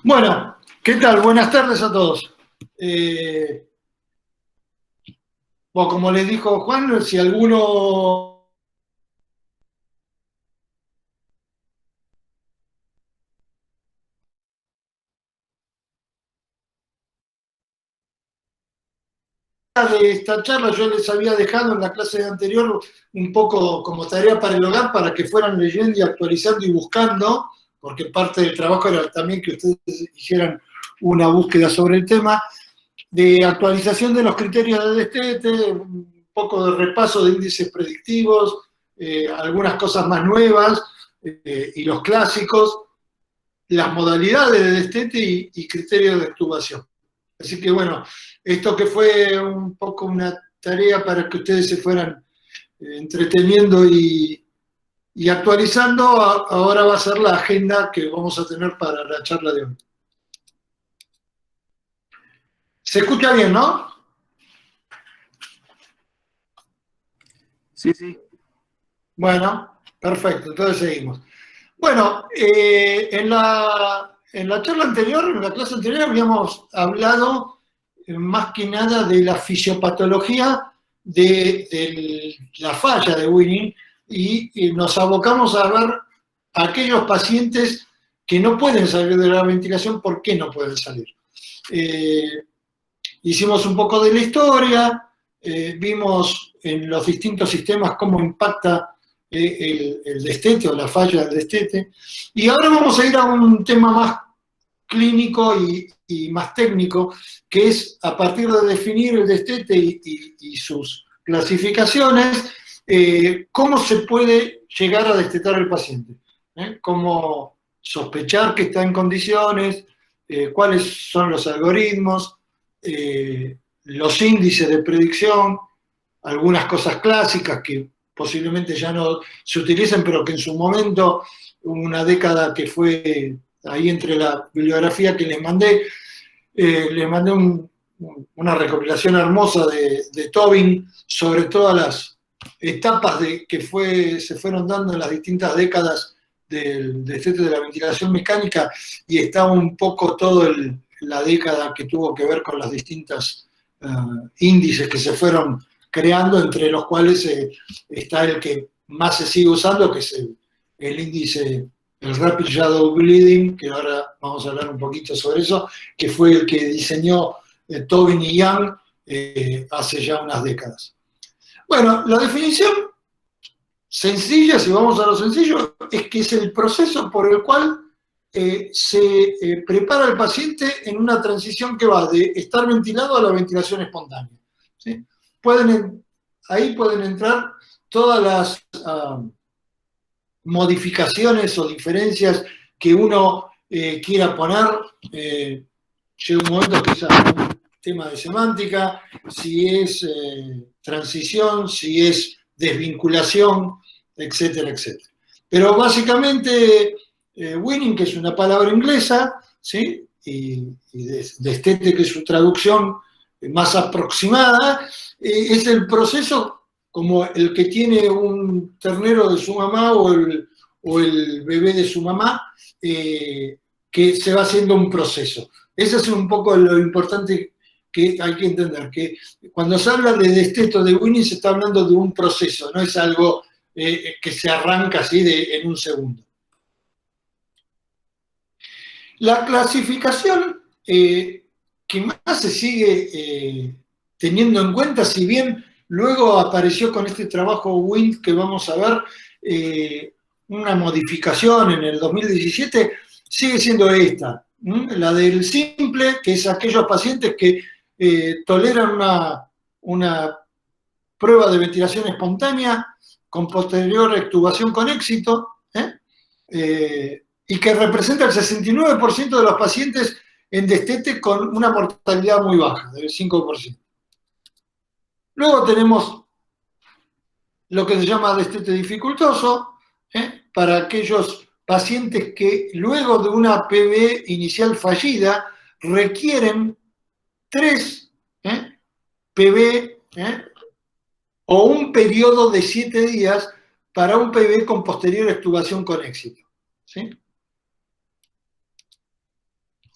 Bueno, ¿qué tal? Buenas tardes a todos. Bueno, como les dijo Juan, si alguno de esta charla, yo les había dejado en la clase anterior un poco como tarea para el hogar, para que fueran leyendo y actualizando y buscando, porque parte del trabajo era también que ustedes hicieran una búsqueda sobre el tema, de actualización de los criterios de destete, un poco de repaso de índices predictivos, algunas cosas más nuevas y los clásicos, las modalidades de destete y criterios de actuación. Así que bueno, esto que fue un poco una tarea para que ustedes se fueran entreteniendo y actualizando, ahora va a ser la agenda que vamos a tener para la charla de hoy. ¿Se escucha bien, no? Sí, sí. Bueno, perfecto, entonces seguimos. Bueno, en la charla anterior, en la clase anterior, habíamos hablado más que nada de la fisiopatología de la falla de Winning y nos abocamos a ver a aquellos pacientes que no pueden salir de la ventilación. ¿Por qué no pueden salir? Hicimos un poco de la historia, vimos en los distintos sistemas cómo impacta el destete o la falla del destete. Y ahora vamos a ir a un tema más clínico y más técnico, que es a partir de definir el destete y sus clasificaciones, cómo se puede llegar a destetar al paciente. Cómo sospechar que está en condiciones, cuáles son los algoritmos, los índices de predicción, algunas cosas clásicas que posiblemente ya no se utilicen, pero que en su momento, una década que fue ahí entre la bibliografía que les mandé una recopilación hermosa de Tobin sobre todas las etapas que se fueron dando en las distintas décadas del destete de la ventilación mecánica, y está un poco todo la década que tuvo que ver con las distintas índices que se fueron creando, entre los cuales está el que más se sigue usando, que es el índice, el Rapid Shadow Bleeding, que ahora vamos a hablar un poquito sobre eso, que fue el que diseñó Tobin y Young hace ya unas décadas. Bueno, la definición sencilla, si vamos a lo sencillo, es que es el proceso por el cual se prepara el paciente en una transición que va de estar ventilado a la ventilación espontánea. ¿Sí? Ahí pueden entrar todas las modificaciones o diferencias que uno quiera poner. Llega un momento que es un tema de semántica, si es transición, si es desvinculación, etcétera, etcétera. Pero básicamente, winning, que es una palabra inglesa, ¿sí? y destete, que es su traducción más aproximada, es el proceso como el que tiene un ternero de su mamá o el bebé de su mamá, que se va haciendo un proceso. Ese es un poco lo importante que hay que entender, que cuando se habla de desteto de Winning se está hablando de un proceso, no es algo que se arranca así en un segundo. La clasificación que más se sigue teniendo en cuenta, si bien luego apareció con este trabajo WIND que vamos a ver una modificación en el 2017, sigue siendo esta, la del simple, que es aquellos pacientes que toleran una prueba de ventilación espontánea con posterior extubación con éxito, y que representa el 69% de los pacientes en destete con una mortalidad muy baja, del 5%. Luego tenemos lo que se llama destete dificultoso, para aquellos pacientes que luego de una PV inicial fallida requieren 3 PV o un periodo de 7 días para un PV con posterior extubación con éxito. ¿Sí?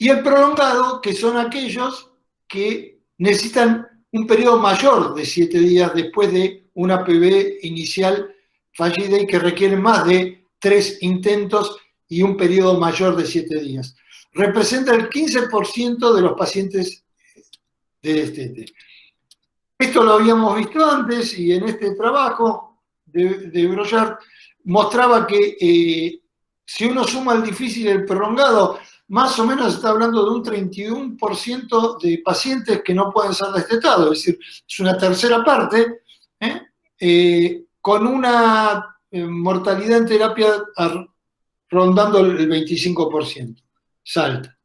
y el prolongado, que son aquellos que necesitan un periodo mayor de 7 días después de una PB inicial fallida y que requieren más de 3 intentos y un periodo mayor de 7 días. Representa el 15% de los pacientes de destete. Esto lo habíamos visto antes y en este trabajo de Breuer mostraba que si uno suma el difícil y el prolongado, más o menos está hablando de un 31% de pacientes que no pueden ser destetados, es decir, es una tercera parte, con una mortalidad en terapia rondando el 25%. Salta.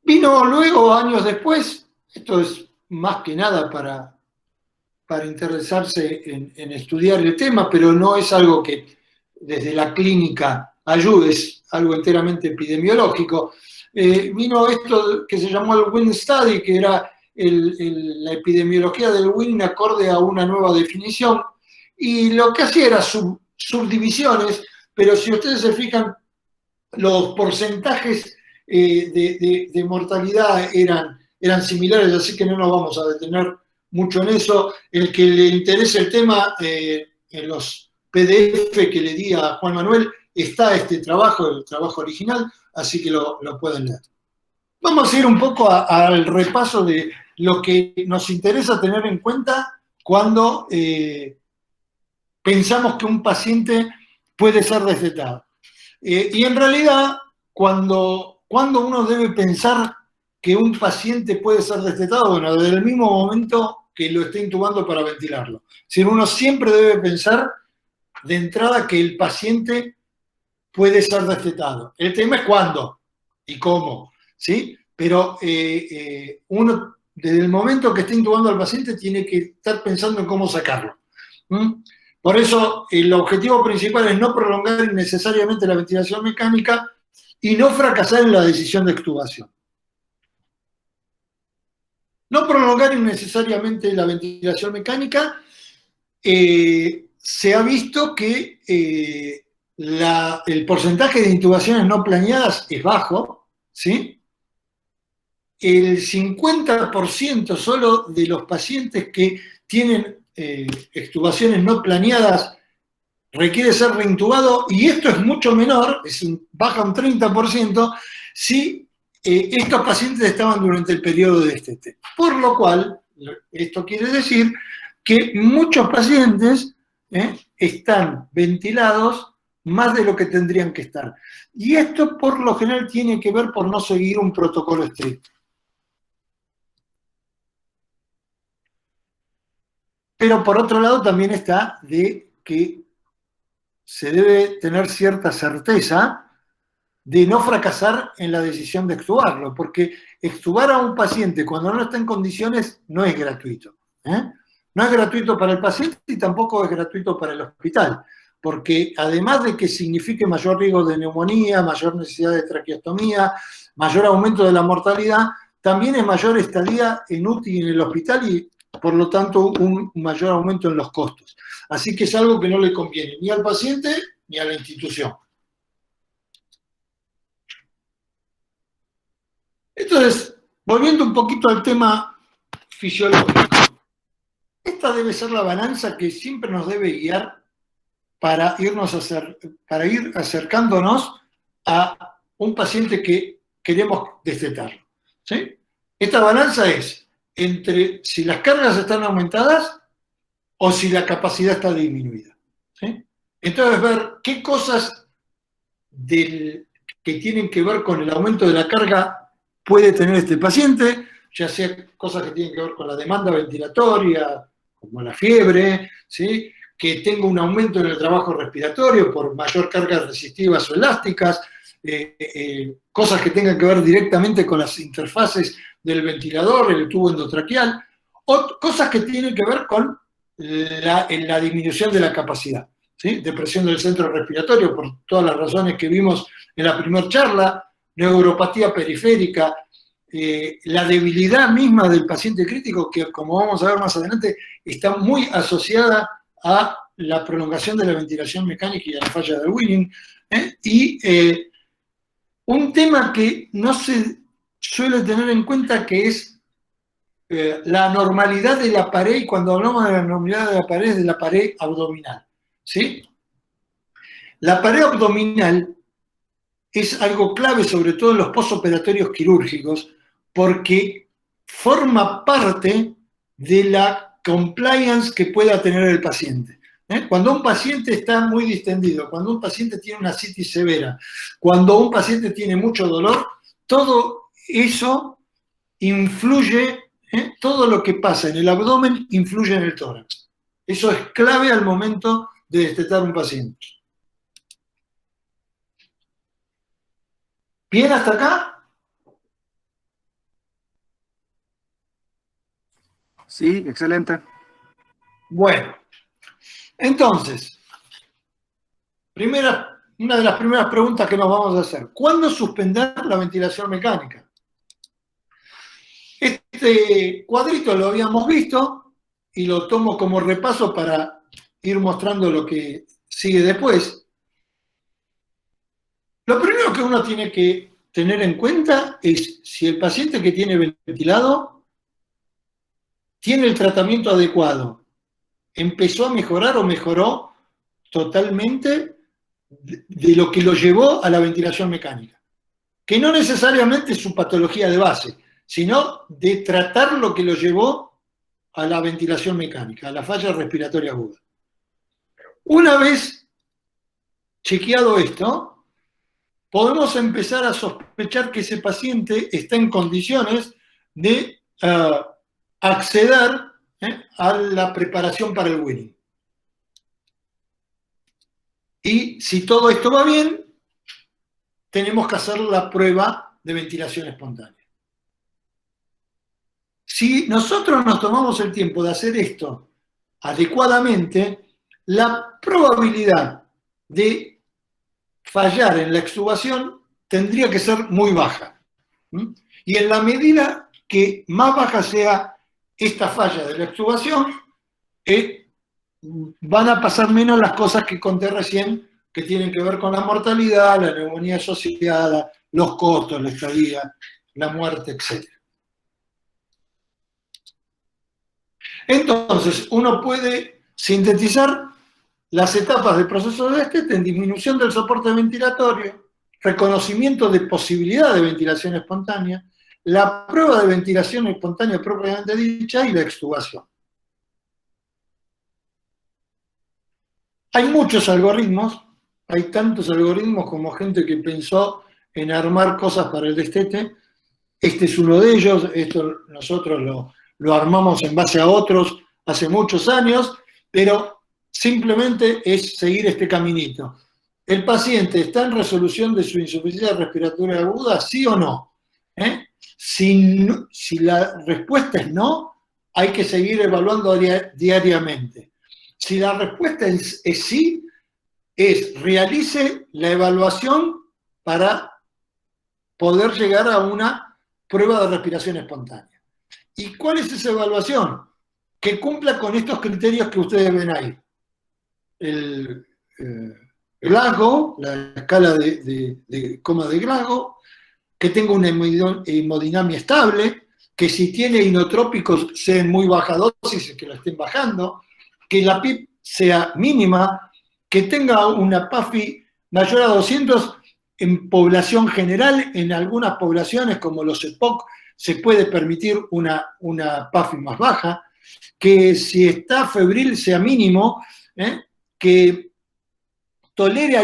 Vino luego, años después, esto es más que nada para interesarse en estudiar el tema, pero no es algo que desde la clínica ayude, es algo enteramente epidemiológico. Vino esto que se llamó el WIN Study, que era la epidemiología del WIN acorde a una nueva definición, y lo que hacía era subdivisiones, pero si ustedes se fijan, los porcentajes de mortalidad eran similares, así que no nos vamos a detener mucho en eso. El que le interese el tema, en los PDF que le di a Juan Manuel, está este trabajo, el trabajo original, así que lo pueden leer. Vamos a ir un poco al repaso de lo que nos interesa tener en cuenta cuando pensamos que un paciente puede ser destetado. Y en realidad, cuando uno debe pensar que un paciente puede ser destetado, bueno, desde el mismo momento que lo esté intubando para ventilarlo. Si uno siempre debe pensar de entrada que el paciente puede ser destetado. El tema es cuándo y cómo, ¿sí? Pero uno, desde el momento que está intubando al paciente, tiene que estar pensando en cómo sacarlo. Por eso, el objetivo principal es no prolongar innecesariamente la ventilación mecánica y no fracasar en la decisión de extubación. No prolongar innecesariamente la ventilación mecánica, se ha visto que el porcentaje de intubaciones no planeadas es bajo, ¿sí? El 50% solo de los pacientes que tienen extubaciones no planeadas requiere ser reintubado, y esto es mucho menor, baja un 30%, si estos pacientes estaban durante el periodo de destete. Por lo cual, esto quiere decir que muchos pacientes están ventilados más de lo que tendrían que estar. Y esto, por lo general, tiene que ver por no seguir un protocolo estricto. Pero por otro lado también está de que se debe tener cierta certeza de no fracasar en la decisión de extubarlo, porque extubar a un paciente cuando no está en condiciones no es gratuito. No es gratuito para el paciente y tampoco es gratuito para el hospital, porque además de que signifique mayor riesgo de neumonía, mayor necesidad de traqueostomía, mayor aumento de la mortalidad, también es mayor estadía en UTI en el hospital y por lo tanto un mayor aumento en los costos. Así que es algo que no le conviene ni al paciente ni a la institución. Entonces, volviendo un poquito al tema fisiológico, esta debe ser la balanza que siempre nos debe guiar para ir acercándonos a un paciente que queremos destetarlo, ¿sí? Esta balanza es entre si las cargas están aumentadas o si la capacidad está disminuida, ¿sí? Entonces, ver qué cosas que tienen que ver con el aumento de la carga puede tener este paciente, ya sea cosas que tienen que ver con la demanda ventilatoria, como la fiebre, ¿sí? Que tenga un aumento en el trabajo respiratorio por mayor cargas resistivas o elásticas, cosas que tengan que ver directamente con las interfaces del ventilador, el tubo endotraqueal, o cosas que tienen que ver con la disminución de la capacidad, ¿sí? Depresión del centro respiratorio, por todas las razones que vimos en la primera charla, neuropatía periférica, la debilidad misma del paciente crítico, que como vamos a ver más adelante, está muy asociada a la prolongación de la ventilación mecánica y a la falla del Winning, y Un tema que no se suele tener en cuenta, que es la normalidad de la pared, y cuando hablamos de la normalidad de la pared, es de la pared abdominal, ¿sí? La pared abdominal es algo clave, sobre todo en los postoperatorios quirúrgicos, porque forma parte de la compliance que pueda tener el paciente. Cuando un paciente está muy distendido, cuando un paciente tiene una citis severa, cuando un paciente tiene mucho dolor, todo eso influye, todo lo que pasa en el abdomen influye en el tórax. Eso es clave al momento de destetar un paciente. ¿Bien hasta acá? Sí, excelente. Bueno, entonces, una de las primeras preguntas que nos vamos a hacer: ¿cuándo suspender la ventilación mecánica? Este cuadrito lo habíamos visto y lo tomo como repaso para ir mostrando lo que sigue después. Lo primero que uno tiene que tener en cuenta es si el paciente que tiene ventilado tiene el tratamiento adecuado, empezó a mejorar o mejoró totalmente de lo que lo llevó a la ventilación mecánica. Que no necesariamente es su patología de base, sino de tratar lo que lo llevó a la ventilación mecánica, a la falla respiratoria aguda. Una vez chequeado esto, podemos empezar a sospechar que ese paciente está en condiciones de acceder a la preparación para el winning. Y si todo esto va bien, tenemos que hacer la prueba de ventilación espontánea. Si nosotros nos tomamos el tiempo de hacer esto adecuadamente, la probabilidad de fallar en la extubación tendría que ser muy baja. Y en la medida que más baja sea esta falla de la extubación, van a pasar menos las cosas que conté recién, que tienen que ver con la mortalidad, la neumonía asociada, los costos, la estadía, la muerte, etc. Entonces, uno puede sintetizar las etapas del proceso de destete en disminución del soporte ventilatorio, reconocimiento de posibilidad de ventilación espontánea, la prueba de ventilación espontánea propiamente dicha y la extubación. Hay muchos algoritmos, hay tantos algoritmos como gente que pensó en armar cosas para el destete. Este es uno de ellos, esto nosotros lo armamos en base a otros hace muchos años, pero simplemente es seguir este caminito. ¿El paciente está en resolución de su insuficiencia respiratoria aguda, sí o no? Si la respuesta es no, hay que seguir evaluando diariamente. Si la respuesta es sí, realice la evaluación para poder llegar a una prueba de respiración espontánea. ¿Y cuál es esa evaluación? Que cumpla con estos criterios que ustedes ven ahí. El Glasgow, la escala de coma de Glasgow, que tenga una hemodinamia estable, que si tiene inotrópicos sea en muy baja dosis, que lo estén bajando, que la PIP sea mínima, que tenga una PAFI mayor a 200 en población general. En algunas poblaciones, como los EPOC, se puede permitir una PAFI más baja, que si está febril sea mínimo, que tolere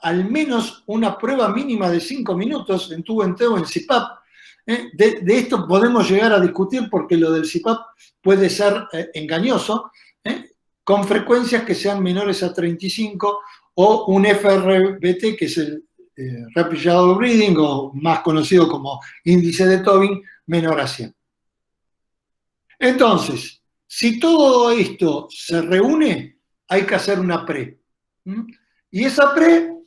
al menos una prueba mínima de 5 minutos en tubo entero en CPAP. De esto podemos llegar a discutir porque lo del CPAP puede ser engañoso, con frecuencias que sean menores a 35, o un FRBT, que es el Rapid Shadow Breathing, o más conocido como índice de Tobin, menor a 100. Entonces, si todo esto se reúne, hay que hacer una pre. Y esa pre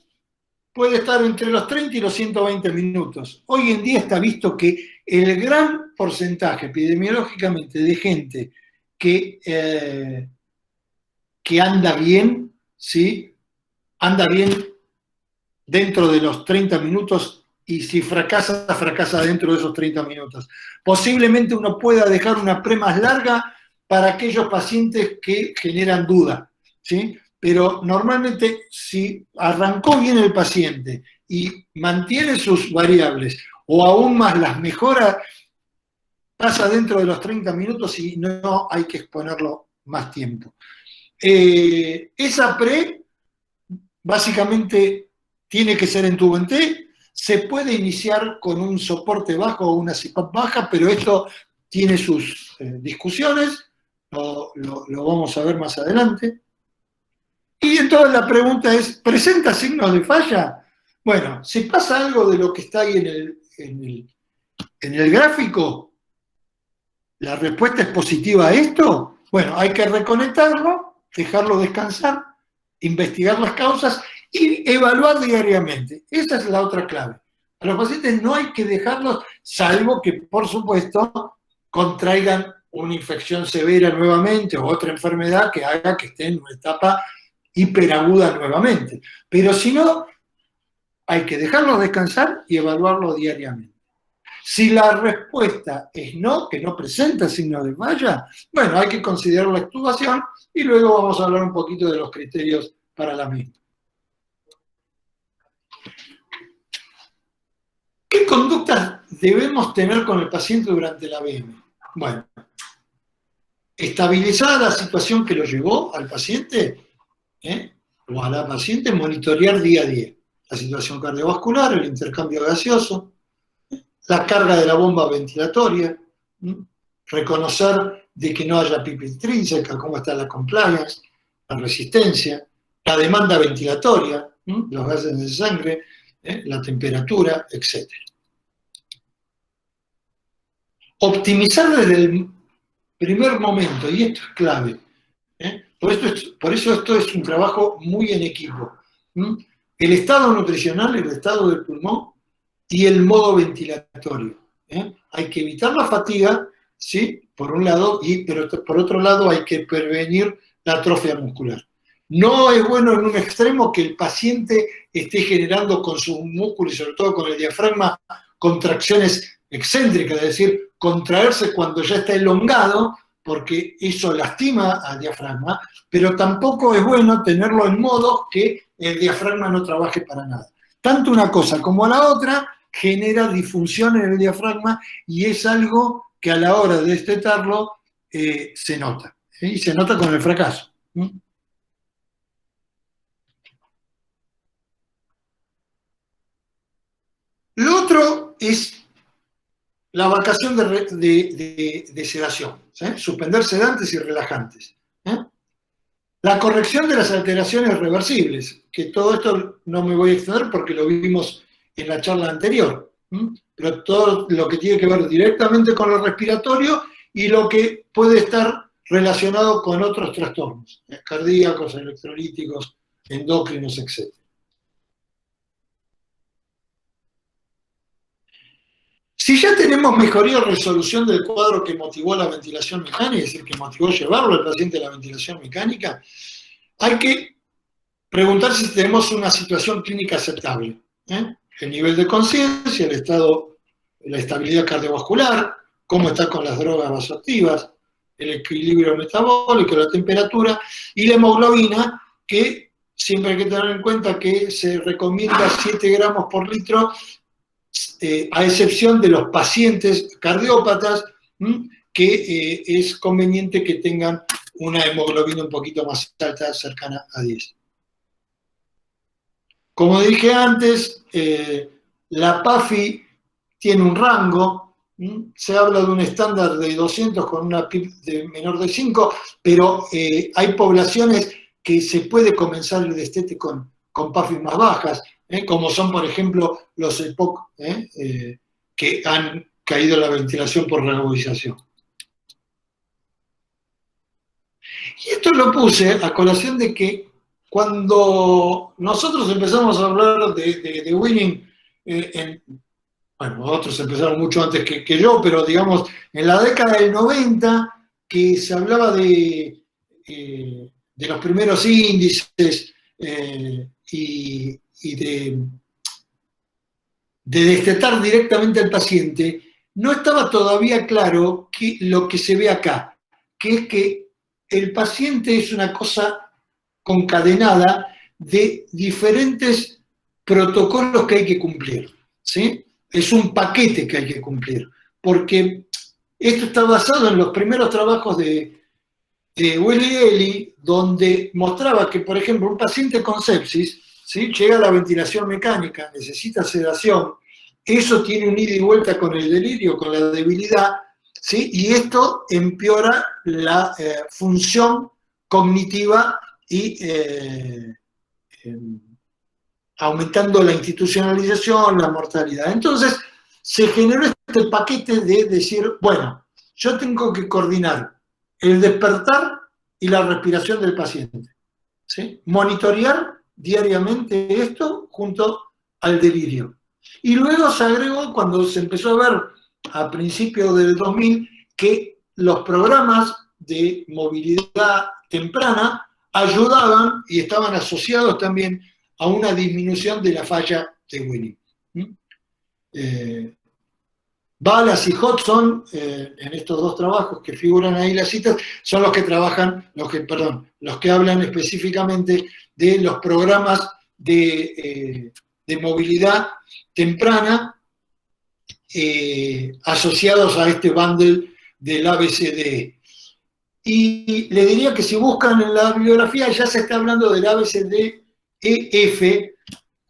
puede estar entre los 30 y los 120 minutos. Hoy en día está visto que el gran porcentaje epidemiológicamente de gente que anda bien, ¿sí? Anda bien dentro de los 30 minutos y si fracasa, fracasa dentro de esos 30 minutos. Posiblemente uno pueda dejar una pre más larga para aquellos pacientes que generan duda, ¿sí? Pero normalmente si arrancó bien el paciente y mantiene sus variables o aún más las mejora, pasa dentro de los 30 minutos y no hay que exponerlo más tiempo. Esa pre básicamente tiene que ser en tubo en T, se puede iniciar con un soporte bajo o una CPAP baja, pero esto tiene sus discusiones, lo vamos a ver más adelante. Y entonces la pregunta es, ¿presenta signos de falla? Bueno, si pasa algo de lo que está ahí en el gráfico, la respuesta es positiva a esto, bueno, hay que reconectarlo, dejarlo descansar, investigar las causas y evaluar diariamente. Esa es la otra clave. A los pacientes no hay que dejarlos, salvo que, por supuesto, contraigan una infección severa nuevamente o otra enfermedad que haga que estén en una etapa hiperaguda nuevamente. Pero si no, hay que dejarlos descansar y evaluarlo diariamente. Si la respuesta es no, que no presenta signos de falla, bueno, hay que considerar la extubación y luego vamos a hablar un poquito de los criterios para la misma. ¿Qué conductas debemos tener con el paciente durante la ABM? Bueno, estabilizar la situación que lo llevó al paciente, o a la paciente, monitorear día a día la situación cardiovascular, el intercambio gaseoso, la carga de la bomba ventilatoria, reconocer de que no haya PIP intrínseca, cómo está la compliance, la resistencia, la demanda ventilatoria, los gases de sangre, la temperatura, etc. Optimizar desde el primer momento, y esto es clave, por eso esto es un trabajo muy en equipo. El estado nutricional, el estado del pulmón y el modo ventilatorio. Hay que evitar la fatiga, ¿sí? Por un lado, pero por otro lado hay que prevenir la atrofia muscular. No es bueno en un extremo que el paciente esté generando con su músculo y sobre todo con el diafragma contracciones excéntricas, es decir, contraerse cuando ya está elongado, porque eso lastima al diafragma, pero tampoco es bueno tenerlo en modo que el diafragma no trabaje para nada. Tanto una cosa como la otra genera disfunción en el diafragma y es algo que a la hora de destetarlo se nota. Y se nota con el fracaso. Lo otro es la vacación de sedación, suspender sedantes y relajantes. La corrección de las alteraciones reversibles, que todo esto no me voy a extender porque lo vimos en la charla anterior, pero todo lo que tiene que ver directamente con lo respiratorio y lo que puede estar relacionado con otros trastornos, cardíacos, electrolíticos, endocrinos, etc. Si ya tenemos mejoría o resolución del cuadro que motivó la ventilación mecánica, es decir, que motivó llevarlo al paciente a la ventilación mecánica, hay que preguntar si tenemos una situación clínica aceptable. El nivel de conciencia, el estado, la estabilidad cardiovascular, cómo está con las drogas vasoactivas, el equilibrio metabólico, la temperatura y la hemoglobina, que siempre hay que tener en cuenta que se recomienda 7 gramos por litro, a excepción de los pacientes cardiópatas, que es conveniente que tengan una hemoglobina un poquito más alta, cercana a 10. Como dije antes, la PAFI tiene un rango, se habla de un estándar de 200 con una PIP de menor de 5, pero hay poblaciones que se puede comenzar el destete con PAFI más bajas, como son, por ejemplo, los EPOC, que han caído en la ventilación por reagudización. Y esto lo puse a colación de que cuando nosotros empezamos a hablar de Winning, bueno, otros empezaron mucho antes que yo, pero digamos, en la década del 90, que se hablaba de los primeros índices y de de destetar directamente al paciente, no estaba todavía claro lo que se ve acá, que es que el paciente es una cosa concadenada de diferentes protocolos que hay que cumplir, ¿sí? Es un paquete que hay que cumplir, porque esto está basado en los primeros trabajos de Willy Ellie, donde mostraba que, por ejemplo, un paciente con sepsis, ¿sí?, llega a la ventilación mecánica, necesita sedación, eso tiene un ida y vuelta con el delirio, con la debilidad, ¿sí?, y esto empeora la función cognitiva y aumentando la institucionalización, la mortalidad. Entonces, se generó este paquete de decir, bueno, yo tengo que coordinar el despertar y la respiración del paciente, ¿sí? Monitorear diariamente esto junto al delirio. Y luego se agregó, cuando se empezó a ver a principios del 2000, que los programas de movilidad temprana ayudaban y estaban asociados también a una disminución de la falla de Willy. Balas y Hodgson, en estos dos trabajos que figuran ahí las citas, son los que trabajan, los que hablan específicamente de los programas de movilidad temprana asociados a este bundle del ABCDE. Y le diría que si buscan en la bibliografía ya se está hablando del ABCDEF,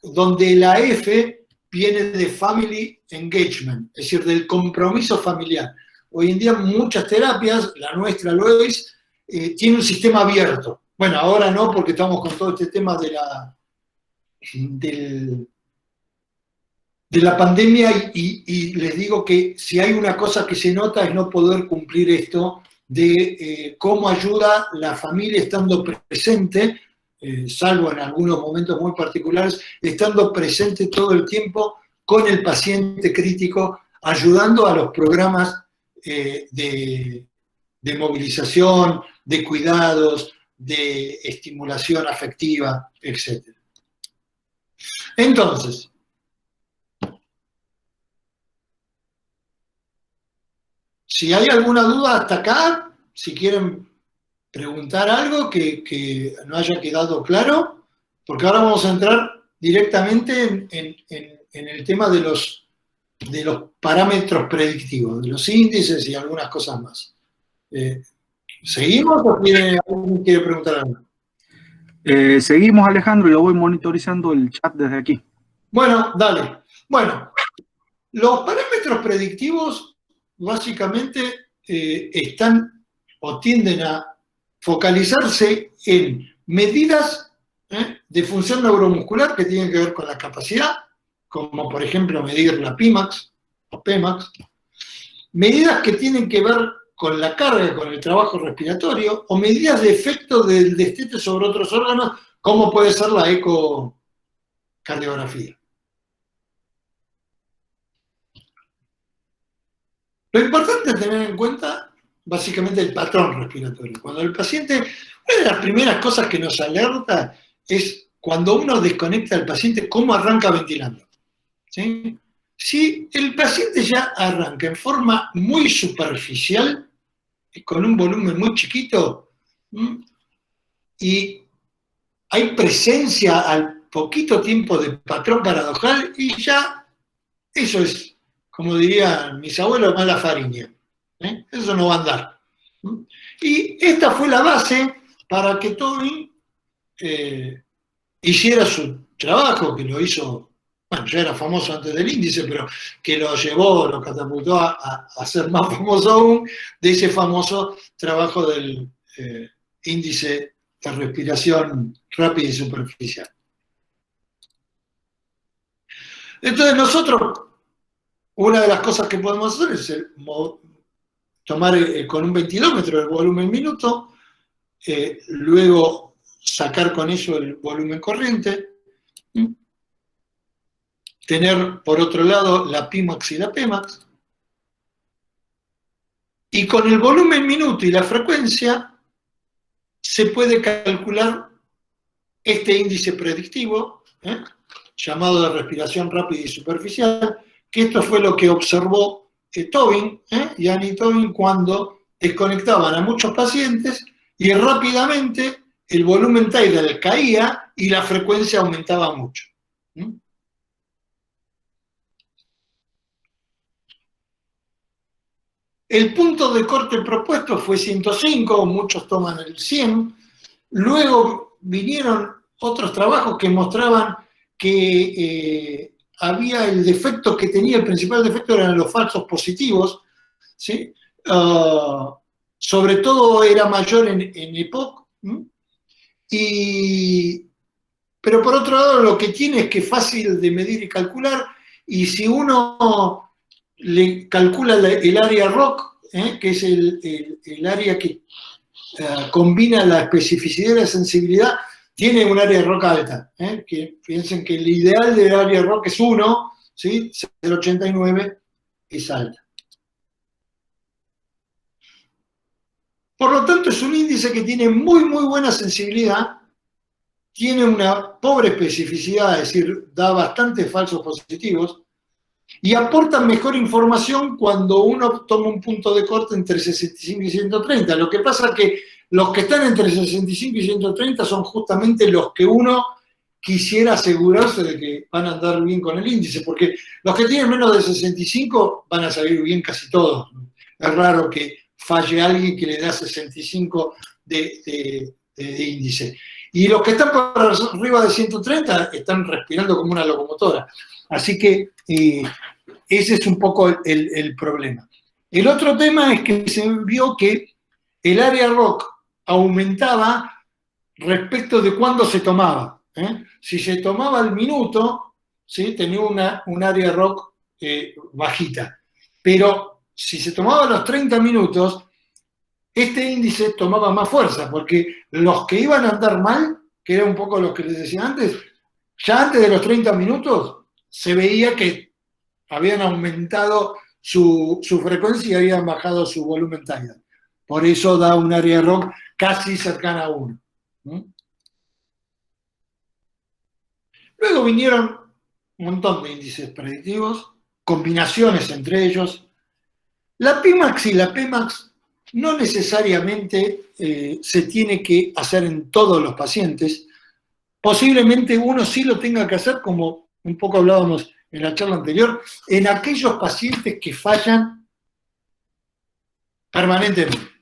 donde la F viene de Family Engagement, es decir, del compromiso familiar. Hoy en día muchas terapias, la nuestra lo es, tiene un sistema abierto. Bueno, ahora no, porque estamos con todo este tema de la pandemia y les digo que si hay una cosa que se nota es no poder cumplir esto de cómo ayuda la familia estando presente, salvo en algunos momentos muy particulares, estando presente todo el tiempo con el paciente crítico, ayudando a los programas de movilización, de cuidados, de estimulación afectiva, etc. Entonces, si hay alguna duda hasta acá, si quieren preguntar algo que no haya quedado claro, porque ahora vamos a entrar directamente en el tema de los parámetros predictivos, de los índices y algunas cosas más. ¿Seguimos o alguien quiere preguntar algo? Seguimos, Alejandro, y yo voy monitorizando el chat desde aquí. Bueno, dale. Bueno, los parámetros predictivos básicamente están o tienden a focalizarse en medidas de función neuromuscular que tienen que ver con la capacidad, como por ejemplo medir la Pimax o Pmax, medidas que tienen que ver con la carga, con el trabajo respiratorio, o medidas de efecto del destete sobre otros órganos, como puede ser la ecocardiografía. Lo importante es tener en cuenta básicamente el patrón respiratorio. Cuando el paciente, una de las primeras cosas que nos alerta es cuando uno desconecta al paciente, cómo arranca ventilando. ¿Sí? Si el paciente ya arranca en forma muy superficial, con un volumen muy chiquito, y hay presencia al poquito tiempo de patrón paradojal, y ya eso es, como dirían mis abuelos, mala fariña. Eso no va a andar. Y esta fue la base para que Tobin hiciera su trabajo, que lo hizo, bueno, ya era famoso antes del índice, pero que lo llevó, lo catapultó a ser más famoso aún, de ese famoso trabajo del índice de respiración rápida y superficial. Entonces nosotros, una de las cosas que podemos hacer es tomar con un ventilómetro el volumen minuto, luego sacar con eso el volumen corriente, tener por otro lado la Pimax y la Pmax, y con el volumen minuto y la frecuencia se puede calcular este índice predictivo, llamado de respiración rápida y superficial, que esto fue lo que observó Tobin y Annie Tobin cuando desconectaban a muchos pacientes y rápidamente el volumen tidal caía y la frecuencia aumentaba mucho. El punto de corte propuesto fue 105, muchos toman el 100. Luego vinieron otros trabajos que mostraban que había el defecto que tenía, el principal defecto eran los falsos positivos, ¿sí? Sobre todo era mayor en EPOC, pero por otro lado lo que tiene es que es fácil de medir y calcular, y si uno le calcula el área ROC, que es el área que combina la especificidad y la sensibilidad, tiene un área ROC alta. Que piensen que el ideal del área ROC es 1, ¿sí? 0,89 es alta. Por lo tanto, es un índice que tiene muy, muy buena sensibilidad, tiene una pobre especificidad, es decir, da bastantes falsos positivos, y aporta mejor información cuando uno toma un punto de corte entre 65 y 130. Lo que pasa es que los que están entre 65 y 130 son justamente los que uno quisiera asegurarse de que van a andar bien con el índice, porque los que tienen menos de 65 van a salir bien casi todos. Es raro que falle alguien que le da 65 de índice. Y los que están por arriba de 130 están respirando como una locomotora. Así que ese es un poco el problema. El otro tema es que se vio que el área ROC aumentaba respecto de cuándo se tomaba. Si se tomaba al minuto, ¿sí? Tenía un área ROC bajita. Pero si se tomaba a los 30 minutos, este índice tomaba más fuerza, porque los que iban a andar mal, que era un poco lo que les decía antes, ya antes de los 30 minutos se veía que habían aumentado su frecuencia y habían bajado su volumen tidal. Por eso da un área ROC casi cercana a 1. Luego vinieron un montón de índices predictivos, combinaciones entre ellos. La Pimax y la Pmax no necesariamente se tiene que hacer en todos los pacientes. Posiblemente uno sí lo tenga que hacer, como un poco hablábamos en la charla anterior, en aquellos pacientes que fallan permanentemente.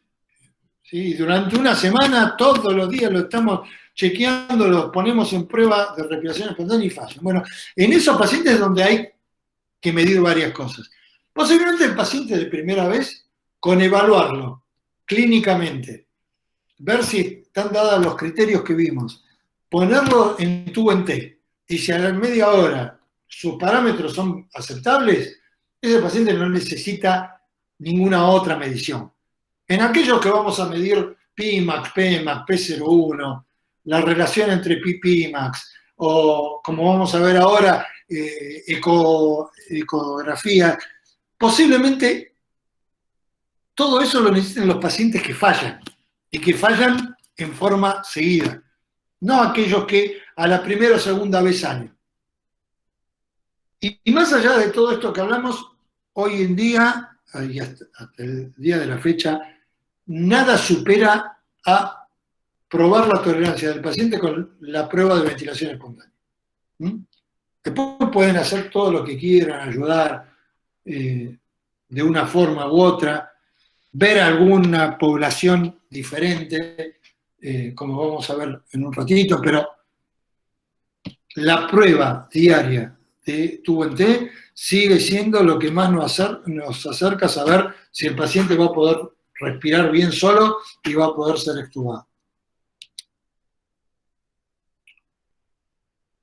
¿Sí? Durante una semana, todos los días lo estamos chequeando, los ponemos en prueba de respiración espontánea y fallan. Bueno, en esos pacientes es donde hay que medir varias cosas. Posiblemente el paciente de primera vez, con evaluarlo clínicamente, ver si están dados los criterios que vimos, ponerlo en tubo en T, y si a la media hora sus parámetros son aceptables, ese paciente no necesita ninguna otra medición. En aquellos que vamos a medir Pimax, Pmax, P01, la relación entre Pimax, o como vamos a ver ahora, ecografía, posiblemente todo eso lo necesitan los pacientes que fallan, y que fallan en forma seguida, no aquellos que a la primera o segunda vez salen. Y más allá de todo esto que hablamos, hoy en día, y hasta el día de la fecha, nada supera a probar la tolerancia del paciente con la prueba de ventilación espontánea. Después pueden hacer todo lo que quieran, ayudar de una forma u otra, ver alguna población diferente, como vamos a ver en un ratito, pero la prueba diaria de tubo en T sigue siendo lo que más nos acerca a saber si el paciente va a poder respirar bien solo y va a poder ser extubado.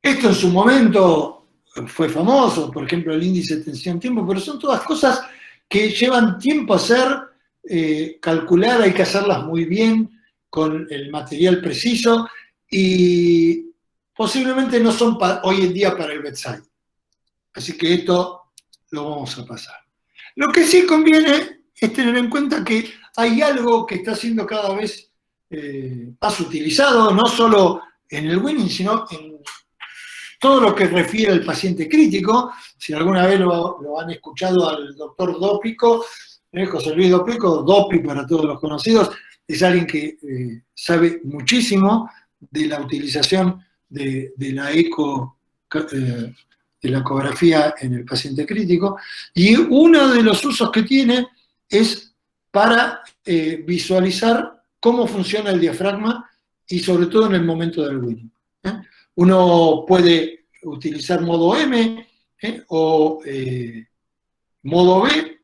Esto en su momento fue famoso, por ejemplo el índice de tensión-tiempo, pero son todas cosas que llevan tiempo a hacer, calcular, hay que hacerlas muy bien, con el material preciso, y posiblemente no son hoy en día para el bedside. Así que esto lo vamos a pasar. Lo que sí conviene es tener en cuenta que hay algo que está siendo cada vez más utilizado, no solo en el Winning, sino todo lo que refiere al paciente crítico. Si alguna vez lo han escuchado al doctor Dópico, José Luis Dópico, Dopi para todos los conocidos, es alguien que sabe muchísimo de la utilización de la de la ecografía en el paciente crítico, y uno de los usos que tiene es para visualizar cómo funciona el diafragma y sobre todo en el momento del winning. Uno puede utilizar modo M o modo B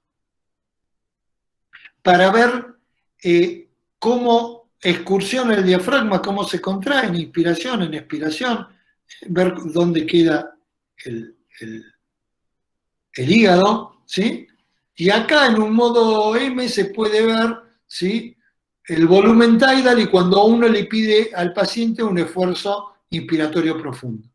para ver cómo excursiona el diafragma, cómo se contrae en inspiración, en expiración, ver dónde queda el hígado, ¿sí? Y acá en un modo M se puede ver, ¿sí?, el volumen tidal y cuando uno le pide al paciente un esfuerzo inspiratorio profundo.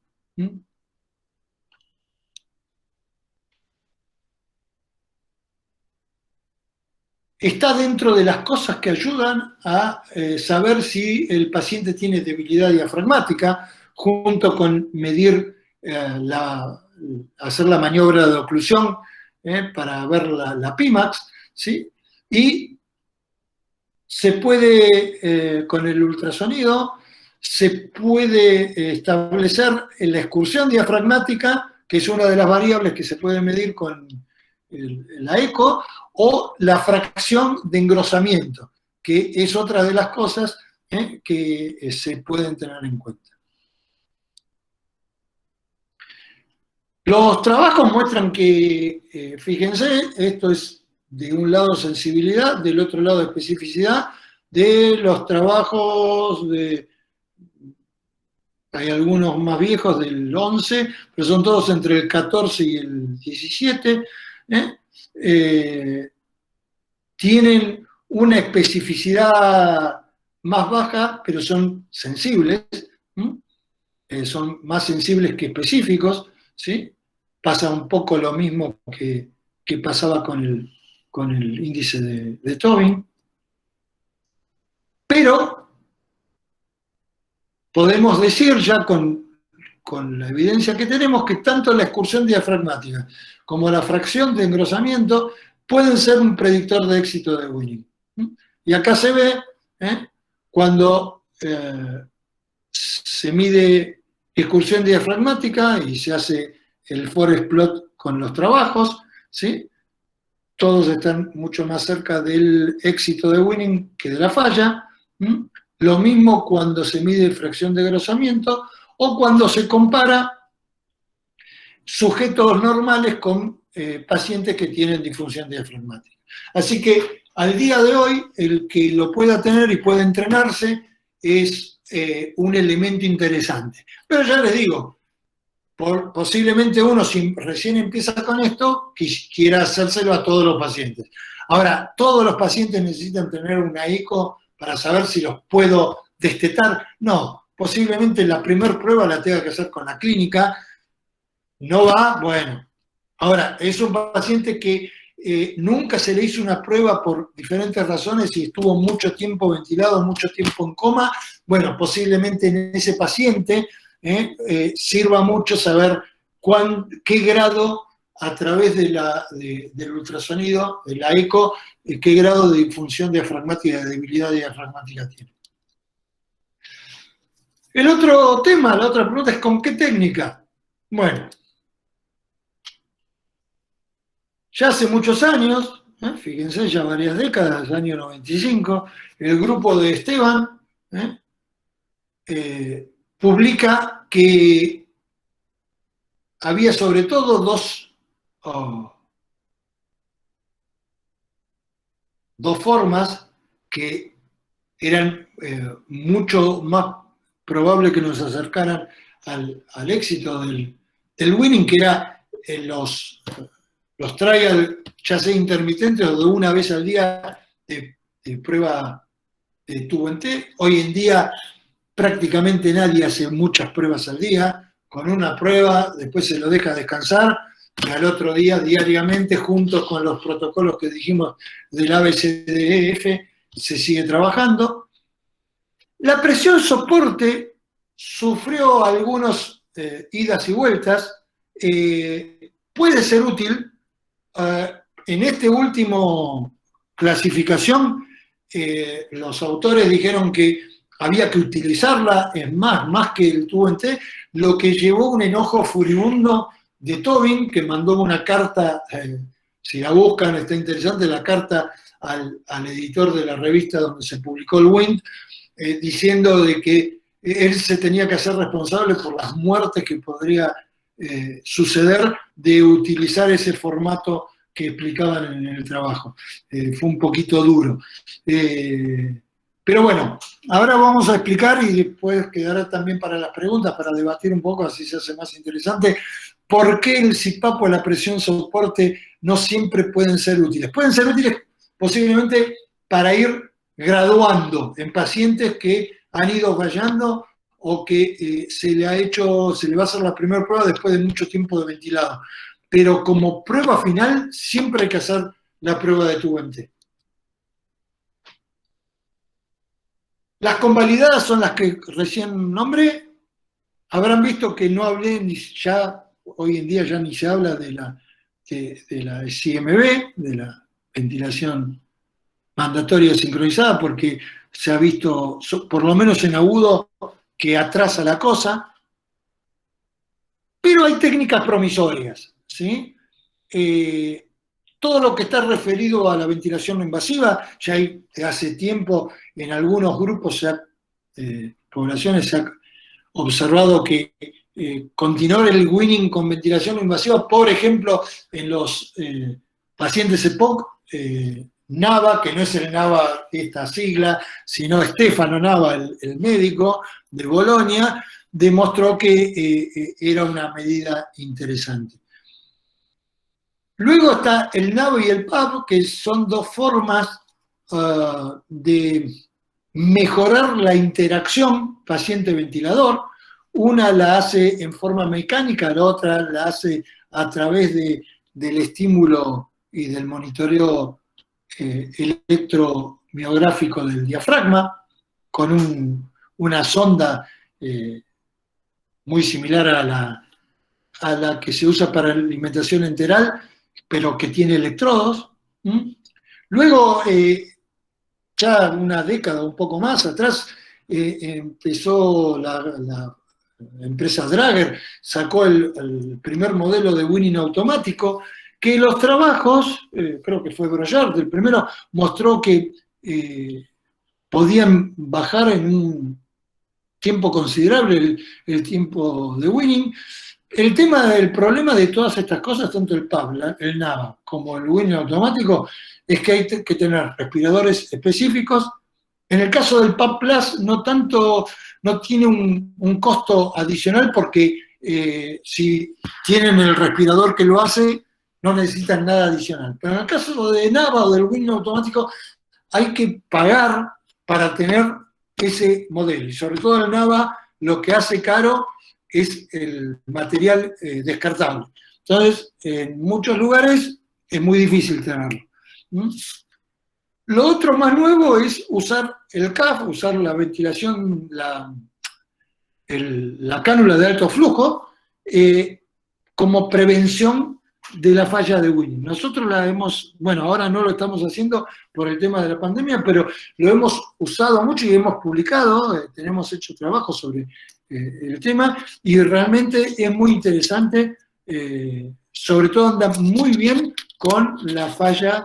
Está dentro de las cosas que ayudan a saber si el paciente tiene debilidad diafragmática, junto con medir, hacer la maniobra de oclusión para ver la Pimax, ¿sí? Y se puede, con el ultrasonido, se puede establecer la excursión diafragmática, que es una de las variables que se puede medir con la eco, o la fracción de engrosamiento, que es otra de las cosas que se pueden tener en cuenta. Los trabajos muestran que, fíjense, esto es de un lado sensibilidad, del otro lado especificidad, de los trabajos hay algunos más viejos del 11, pero son todos entre el 14 y el 17, tienen una especificidad más baja, pero son sensibles, son más sensibles que específicos, ¿sí? Pasa un poco lo mismo que pasaba con el índice de Tobin, pero podemos decir ya con la evidencia que tenemos que tanto la excursión diafragmática como la fracción de engrosamiento pueden ser un predictor de éxito de winning. Y acá se ve cuando se mide excursión diafragmática y se hace el forest plot con los trabajos, ¿sí? Todos están mucho más cerca del éxito de winning que de la falla. Lo mismo cuando se mide fracción de engrosamiento o cuando se compara sujetos normales con pacientes que tienen disfunción diafragmática. Así que al día de hoy, el que lo pueda tener y pueda entrenarse es un elemento interesante. Pero ya les digo, posiblemente uno, si recién empieza con esto, quiera hacérselo a todos los pacientes. Ahora, ¿todos los pacientes necesitan tener una eco para saber si los puedo destetar? No, posiblemente la primera prueba la tenga que hacer con la clínica. No va, bueno. Ahora, es un paciente que nunca se le hizo una prueba por diferentes razones y estuvo mucho tiempo ventilado, mucho tiempo en coma. Bueno, posiblemente en ese paciente sirva mucho saber qué grado, a través del ultrasonido, de la eco, qué grado de disfunción diafragmática, de debilidad diafragmática tiene. El otro tema, la otra pregunta es ¿con qué técnica? Bueno, ya hace muchos años, fíjense, ya varias décadas, año 95, el grupo de Esteban publica que había sobre todo dos formas que eran mucho más probable que nos acercaran al éxito del winning, que era los trial, ya sea intermitentes o de una vez al día de prueba de tubo en T. Hoy en día prácticamente nadie hace muchas pruebas al día. Con una prueba, después se lo deja descansar, y al otro día, diariamente, junto con los protocolos que dijimos del ABCDEF, se sigue trabajando. La presión soporte sufrió algunos idas y vueltas, puede ser útil. En este último clasificación, los autores dijeron que había que utilizarla, es más que el tubo en T, lo que llevó un enojo furibundo de Tobin, que mandó una carta, si la buscan está interesante, la carta al editor de la revista donde se publicó el Wind, diciendo de que él se tenía que hacer responsable por las muertes que podría suceder de utilizar ese formato que explicaban en el trabajo. Fue un poquito duro. Pero bueno, ahora vamos a explicar y después quedará también para las preguntas, para debatir un poco, así se hace más interesante, por qué el CPAP o la presión soporte no siempre pueden ser útiles. Pueden ser útiles posiblemente para ir graduando en pacientes que han ido fallando o que se le va a hacer la primera prueba después de mucho tiempo de ventilado. Pero como prueba final, siempre hay que hacer la prueba de tubo en T. Las convalidadas son las que recién nombré. Habrán visto que no hablé, ya hoy en día ya ni se habla de la CMB, de la ventilación mandatoria sincronizada, porque se ha visto, por lo menos en agudo, que atrasa la cosa. Pero hay técnicas promisorias, ¿sí? Todo lo que está referido a la ventilación no invasiva, ya hay, hace tiempo en algunos grupos, poblaciones, se ha observado que continuar el winning con ventilación no invasiva, por ejemplo, en los pacientes EPOC, Nava, que no es el Nava de esta sigla, sino Stefano Nava, el médico de Bolonia, demostró que era una medida interesante. Luego está el NAV y el PAP, que son dos formas de mejorar la interacción paciente-ventilador. Una la hace en forma mecánica, la otra la hace a través del estímulo y del monitoreo electromiográfico del diafragma, con una sonda muy similar a la que se usa para la alimentación enteral, pero que tiene electrodos. Luego, ya una década, un poco más atrás, empezó la empresa Drager, sacó el primer modelo de winning automático, que los trabajos, creo que fue Broyard, el primero, mostró que podían bajar en un tiempo considerable el tiempo de winning. El problema de todas estas cosas, tanto el PAP, el NAVA, como el winning automático, es que hay que tener respiradores específicos. En el caso del PAP Plus, no tiene un costo adicional porque si tienen el respirador que lo hace, no necesitan nada adicional. Pero en el caso de NAVA o del winning automático, hay que pagar para tener ese modelo. Y sobre todo el NAVA, lo que hace caro es el material descartable. Entonces, en muchos lugares es muy difícil tenerlo. Lo otro más nuevo es usar el CAF, usar la ventilación, la cánula de alto flujo, como prevención de la falla de winning. Nosotros ahora no lo estamos haciendo por el tema de la pandemia, pero lo hemos usado mucho y hemos publicado, tenemos hecho trabajo sobre el tema, y realmente es muy interesante, sobre todo anda muy bien con la falla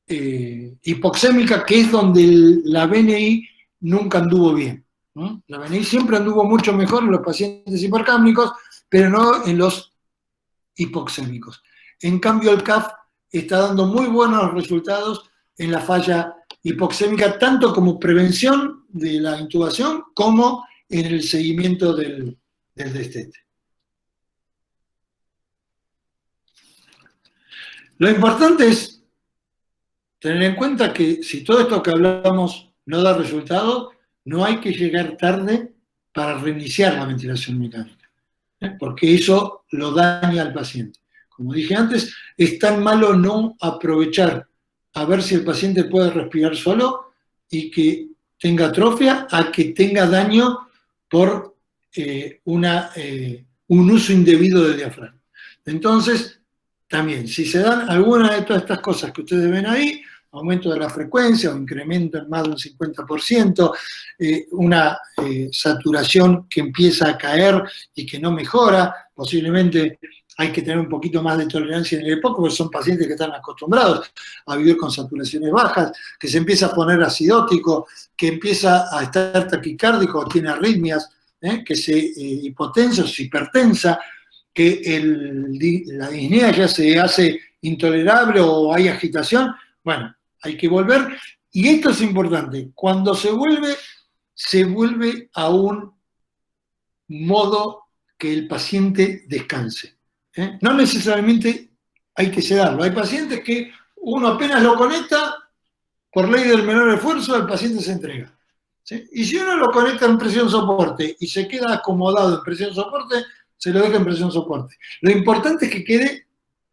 hipoxémica, que es donde la BNI nunca anduvo bien, ¿no? La BNI siempre anduvo mucho mejor en los pacientes hipercámnicos, pero no en los hipoxémicos. En cambio, el CAF está dando muy buenos resultados en la falla hipoxémica, tanto como prevención de la intubación como en el seguimiento del destete. Lo importante es tener en cuenta que si todo esto que hablamos no da resultado, no hay que llegar tarde para reiniciar la ventilación mecánica, porque eso lo daña al paciente. Como dije antes, es tan malo no aprovechar a ver si el paciente puede respirar solo y que tenga atrofia, a que tenga daño por un uso indebido del diafragma. Entonces, también, si se dan alguna de todas estas cosas que ustedes ven ahí, aumento de la frecuencia o incremento en más de un 50%, una saturación que empieza a caer y que no mejora, posiblemente hay que tener un poquito más de tolerancia en el EPOC, porque son pacientes que están acostumbrados a vivir con saturaciones bajas, que se empieza a poner acidótico, que empieza a estar taquicárdico, tiene arritmias, que se hipotensa, se hipertensa, que la disnea ya se hace intolerable o hay agitación. Bueno, hay que volver, y esto es importante, cuando se vuelve a un modo que el paciente descanse. No necesariamente hay que sedarlo. Hay pacientes que uno apenas lo conecta, por ley del menor esfuerzo, el paciente se entrega. ¿Sí? Y si uno lo conecta en presión soporte y se queda acomodado en presión soporte, se lo deja en presión soporte. Lo importante es que quede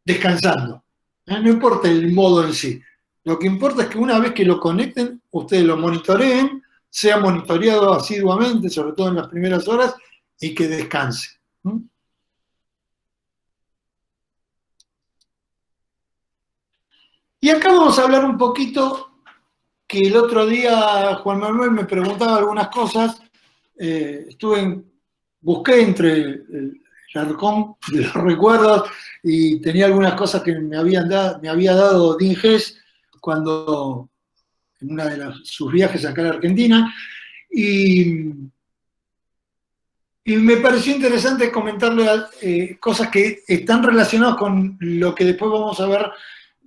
descansando. No importa el modo en sí. Lo que importa es que una vez que lo conecten, ustedes lo monitoreen, sea monitoreado asiduamente, sobre todo en las primeras horas, y que descanse. Y acá vamos a hablar un poquito, que el otro día Juan Manuel me preguntaba algunas cosas, busqué entre el arcón de los recuerdos y tenía algunas cosas que me había dado Dean Hess cuando en una de sus viajes acá a la Argentina, y me pareció interesante comentarle cosas que están relacionadas con lo que después vamos a ver,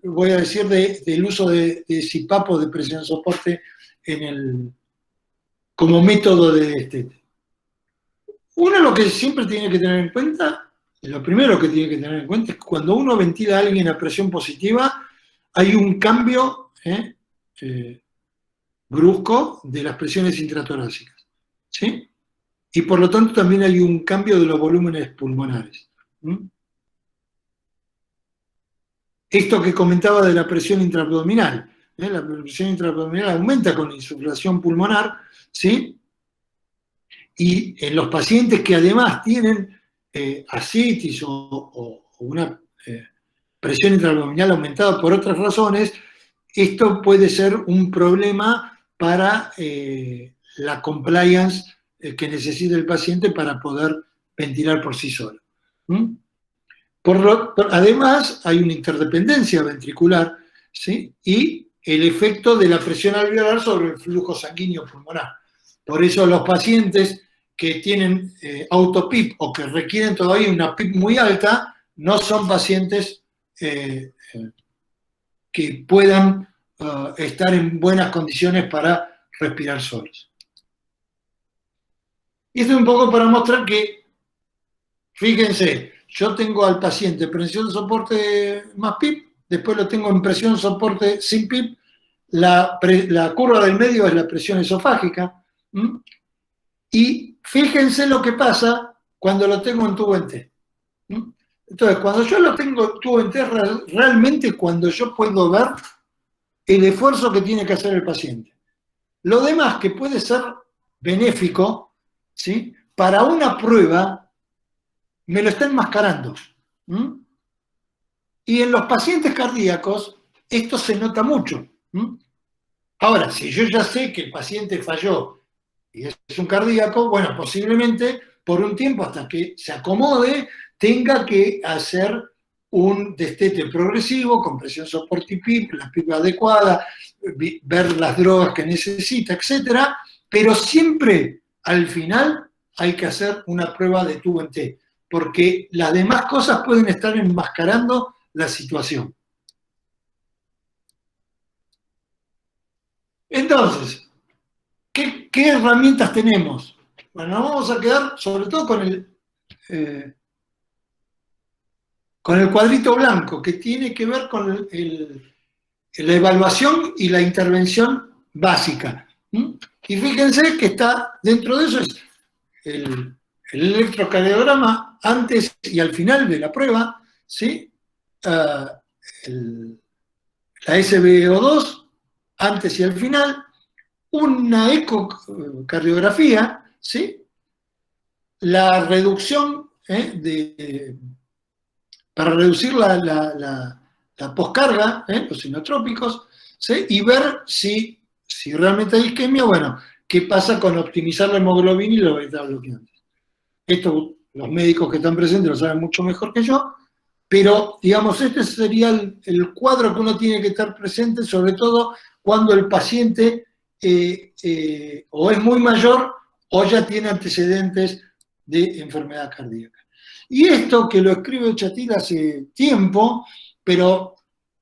voy a decir, del uso de CPAP o de presión soporte como método de destete. Uno lo que siempre tiene que tener en cuenta, lo primero que tiene que tener en cuenta es que cuando uno ventila a alguien a presión positiva, hay un cambio brusco de las presiones intratorácicas, ¿sí? Y por lo tanto también hay un cambio de los volúmenes pulmonares. Esto que comentaba de la presión intraabdominal, la presión intraabdominal aumenta con la insuflación pulmonar, ¿sí? Y en los pacientes que además tienen ascitis o una presión intraabdominal aumentada por otras razones, esto puede ser un problema para la compliance que necesita el paciente para poder ventilar por sí solo. Además, hay una interdependencia ventricular, ¿sí? Y el efecto de la presión alveolar sobre el flujo sanguíneo pulmonar. Por eso los pacientes que tienen autoPIP o que requieren todavía una PIP muy alta, no son pacientes que puedan estar en buenas condiciones para respirar solos. Y esto es un poco para mostrar que, fíjense, yo tengo al paciente presión soporte más PIP, después lo tengo en presión soporte sin PIP, la curva del medio es la presión esofágica, y fíjense lo que pasa cuando lo tengo en tubo en T. Entonces, cuando yo lo tengo en tubo en T, realmente cuando yo puedo ver el esfuerzo que tiene que hacer el paciente. Lo demás que puede ser benéfico, ¿sí? Para una prueba, me lo está enmascarando. Y en los pacientes cardíacos, esto se nota mucho. Ahora, si yo ya sé que el paciente falló y es un cardíaco, bueno, posiblemente por un tiempo hasta que se acomode, tenga que hacer un destete progresivo con presión soporte y PIP, la PIP adecuada, ver las drogas que necesita, etc. Pero siempre, al final, hay que hacer una prueba de tubo en T, porque las demás cosas pueden estar enmascarando la situación. Entonces, ¿qué herramientas tenemos? Bueno, nos vamos a quedar sobre todo con el cuadrito blanco, que tiene que ver con la evaluación y la intervención básica. Y fíjense que está dentro de eso es el electrocardiograma antes y al final de la prueba, ¿sí? La SbO2 antes y al final, una ecocardiografía, ¿sí? la reducción, para reducir la poscarga, los inotrópicos, ¿sí? Y ver si realmente hay isquemia, bueno, qué pasa con optimizar la hemoglobina y los beta bloqueantes. Esto los médicos que están presentes lo saben mucho mejor que yo, pero, digamos, este sería el cuadro que uno tiene que estar presente, sobre todo cuando el paciente o es muy mayor o ya tiene antecedentes de enfermedad cardíaca. Y esto que lo escribe Chatil hace tiempo, pero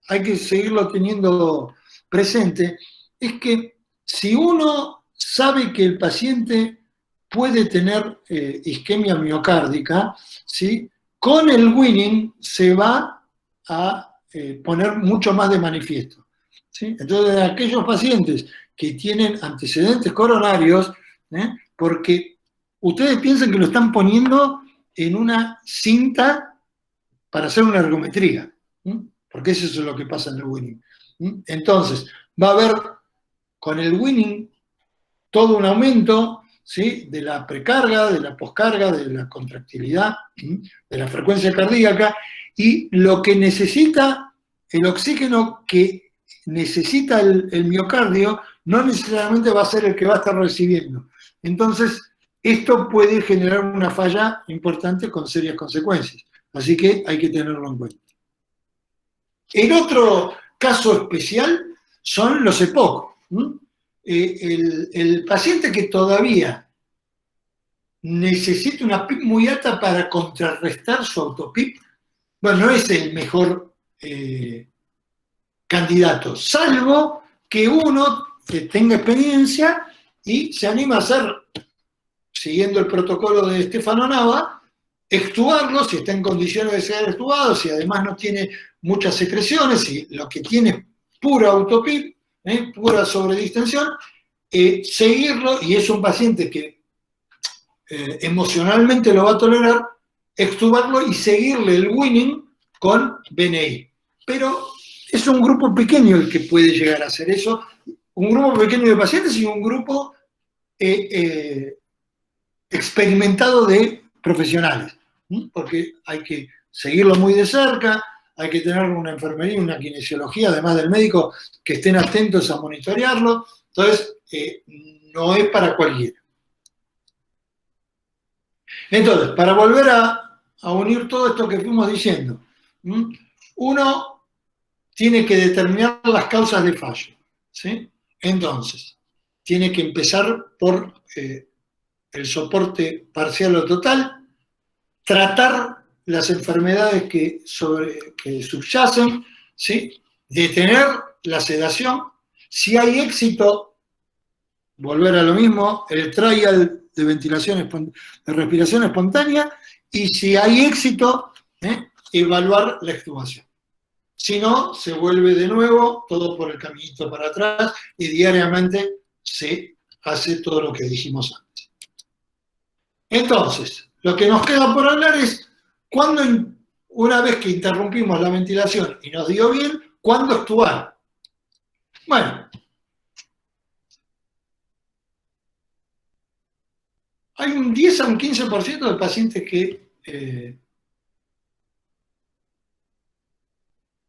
hay que seguirlo teniendo presente, es que si uno sabe que el paciente puede tener isquemia miocárdica, ¿sí? Con el Winning se va a poner mucho más de manifiesto, ¿sí? Entonces, aquellos pacientes que tienen antecedentes coronarios, porque ustedes piensan que lo están poniendo en una cinta para hacer una ergometría, porque eso es lo que pasa en el Winning. Entonces, va a haber con el Winning todo un aumento, ¿sí? De la precarga, de la poscarga, de la contractilidad, de la frecuencia cardíaca, y lo que necesita, el oxígeno que necesita el miocardio, no necesariamente va a ser el que va a estar recibiendo. Entonces, esto puede generar una falla importante con serias consecuencias. Así que hay que tenerlo en cuenta. El otro caso especial son los EPOC. El paciente que todavía necesita una PIP muy alta para contrarrestar su autopip, bueno, no es el mejor candidato, salvo que uno tenga experiencia y se anima a hacer, siguiendo el protocolo de Stefano Nava, extubarlo si está en condiciones de ser extubado, si además no tiene muchas secreciones, si lo que tiene es pura autopip, pura sobredistensión, seguirlo, y es un paciente que emocionalmente lo va a tolerar, extubarlo y seguirle el Winning con BNI. Pero es un grupo pequeño el que puede llegar a hacer eso, un grupo pequeño de pacientes y un grupo experimentado de profesionales, porque hay que seguirlo muy de cerca, hay que tener una enfermería, una kinesiología, además del médico, que estén atentos a monitorearlo. Entonces, no es para cualquiera. Entonces, para volver a unir todo esto que fuimos diciendo, uno tiene que determinar las causas de fallo, ¿sí? Entonces, tiene que empezar por el soporte parcial o total, tratar las enfermedades que subyacen, ¿sí? Detener la sedación. Si hay éxito, volver a lo mismo, el trial de ventilación, de respiración espontánea, y si hay éxito, evaluar la extubación. Si no, se vuelve de nuevo todo por el caminito para atrás y diariamente se hace todo lo que dijimos antes. Entonces, lo que nos queda por hablar es cuándo, una vez que interrumpimos la ventilación y nos dio bien, ¿cuándo extubar? Bueno, hay un 10 a un 15% de pacientes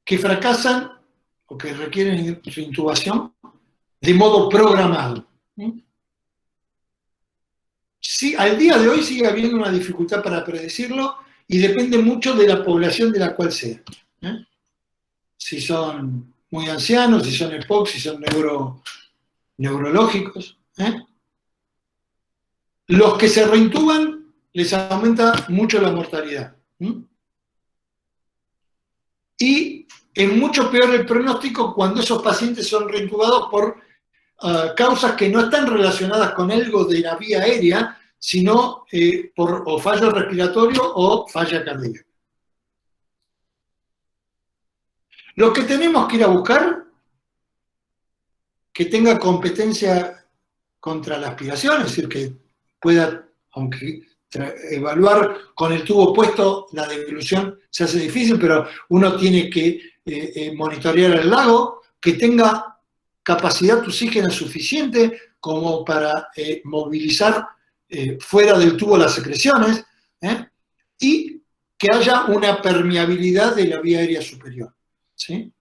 que fracasan o que requieren su intubación de modo programado. Sí, al día de hoy sigue habiendo una dificultad para predecirlo y depende mucho de la población de la cual sea. Si son muy ancianos, si son EPOC, si son neurológicos. Los que se reintuban les aumenta mucho la mortalidad. Y es mucho peor el pronóstico cuando esos pacientes son reintubados por causas que no están relacionadas con algo de la vía aérea, sino por o fallo respiratorio o falla cardíaca. Lo que tenemos que ir a buscar, que tenga competencia contra la aspiración, es decir, que pueda, aunque evaluar con el tubo puesto la devolución se hace difícil, pero uno tiene que monitorear el lago, que tenga capacidad oxígena suficiente como para movilizar fuera del tubo las secreciones, y que haya una permeabilidad de la vía aérea superior, ¿sí?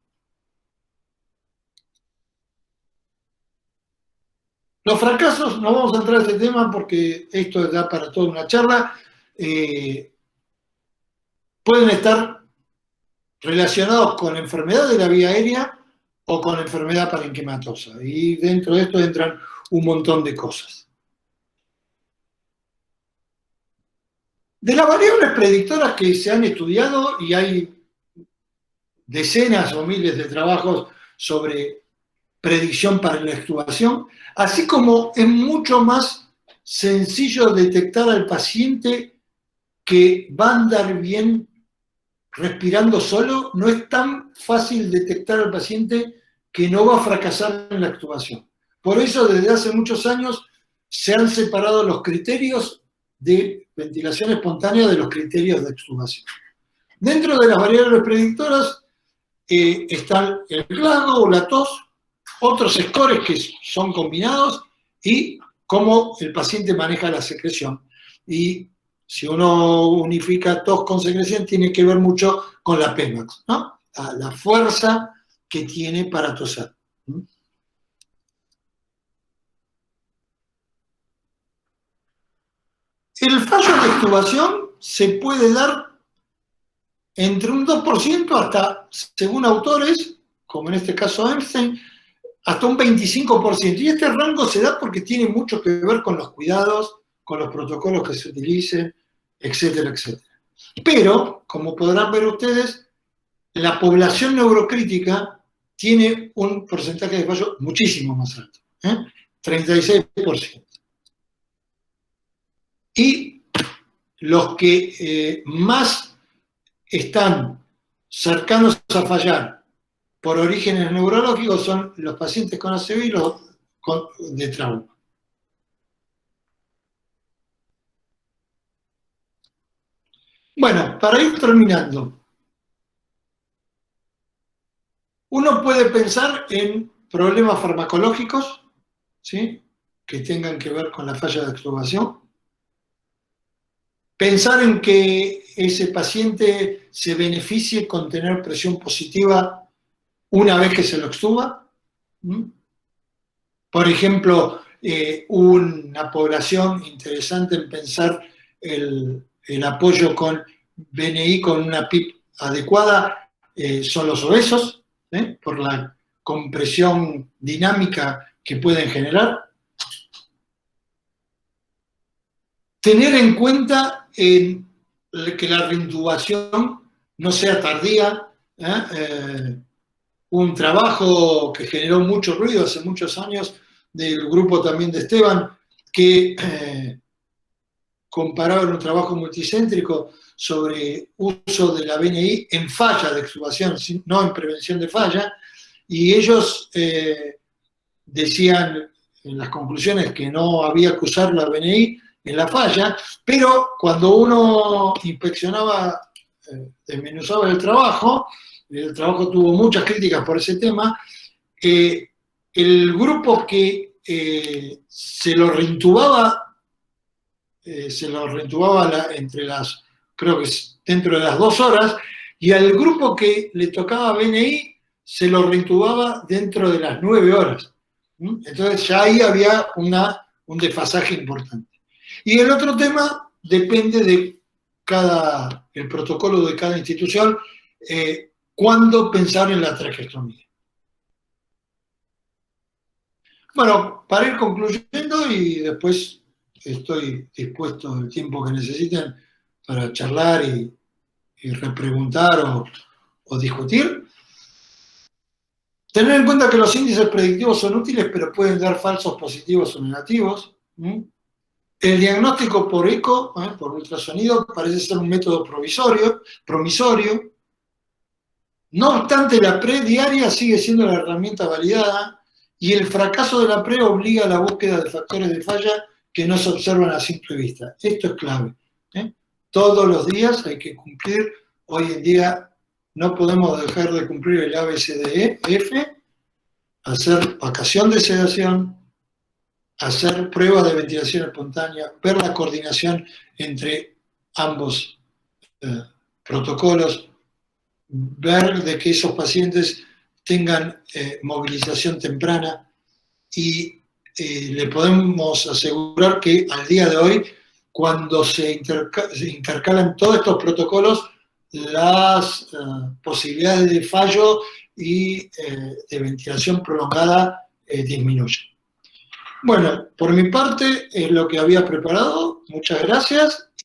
Los fracasos, no vamos a entrar a este tema porque esto da para toda una charla, pueden estar relacionados con enfermedad de la vía aérea o con enfermedad parenquimatosa. Y dentro de esto entran un montón de cosas. De las variables predictoras que se han estudiado, y hay decenas o miles de trabajos sobre predicción para la extubación, así como es mucho más sencillo detectar al paciente que va a andar bien respirando solo, no es tan fácil detectar al paciente que no va a fracasar en la extubación. Por eso, desde hace muchos años, se han separado los criterios de ventilación espontánea de los criterios de extubación. Dentro de las variables predictoras están el glasgow o la tos, otros scores que son combinados y cómo el paciente maneja la secreción. Y si uno unifica tos con secreción, tiene que ver mucho con la Pmax, ¿no? La fuerza que tiene para toser. El fallo de extubación se puede dar entre un 2% hasta, según autores, como en este caso Einstein, hasta un 25%. Y este rango se da porque tiene mucho que ver con los cuidados, con los protocolos que se utilicen, etcétera, etcétera. Pero, como podrán ver ustedes, la población neurocrítica tiene un porcentaje de fallo muchísimo más alto, 36%. Y los que más están cercanos a fallar por orígenes neurológicos son los pacientes con ACV y los de trauma. Bueno, para ir terminando, uno puede pensar en problemas farmacológicos, ¿sí?, que tengan que ver con la falla de extubación. Pensar en que ese paciente se beneficie con tener presión positiva una vez que se lo extuba. Por ejemplo, una población interesante en pensar el apoyo con BNI con una PIP adecuada son los obesos, por la compresión dinámica que pueden generar. Tener en cuenta que la reintubación no sea tardía. Un trabajo que generó mucho ruido hace muchos años del grupo también de Esteban, que comparaba un trabajo multicéntrico sobre uso de la BNI en falla de extubación, no en prevención de falla, y ellos decían en las conclusiones que no había que usar la BNI en la falla, pero cuando uno inspeccionaba, desmenuzaba el trabajo tuvo muchas críticas por ese tema, el grupo que se lo reintubaba entre las, creo que dentro de las 2 horas, y al grupo que le tocaba BNI se lo reintubaba dentro de las 9 horas. Entonces ya ahí había un desfasaje importante. Y el otro tema depende de el protocolo de cada institución, cuándo pensar en la traqueostomía. Bueno, para ir concluyendo, y después estoy dispuesto el tiempo que necesiten para charlar y repreguntar o discutir. Tener en cuenta que los índices predictivos son útiles, pero pueden dar falsos positivos o negativos. El diagnóstico por eco, por ultrasonido, parece ser un método promisorio. No obstante, la PRE diaria sigue siendo la herramienta validada y el fracaso de la PRE obliga a la búsqueda de factores de falla que no se observan a simple vista. Esto es clave. Todos los días hay que cumplir. Hoy en día no podemos dejar de cumplir el ABCDEF, hacer vacación de sedación, hacer pruebas de ventilación espontánea, ver la coordinación entre ambos protocolos, ver de que esos pacientes tengan movilización temprana y le podemos asegurar que al día de hoy, cuando se intercalan todos estos protocolos, las posibilidades de fallo y de ventilación prolongada disminuyen. Bueno, por mi parte es lo que había preparado. Muchas gracias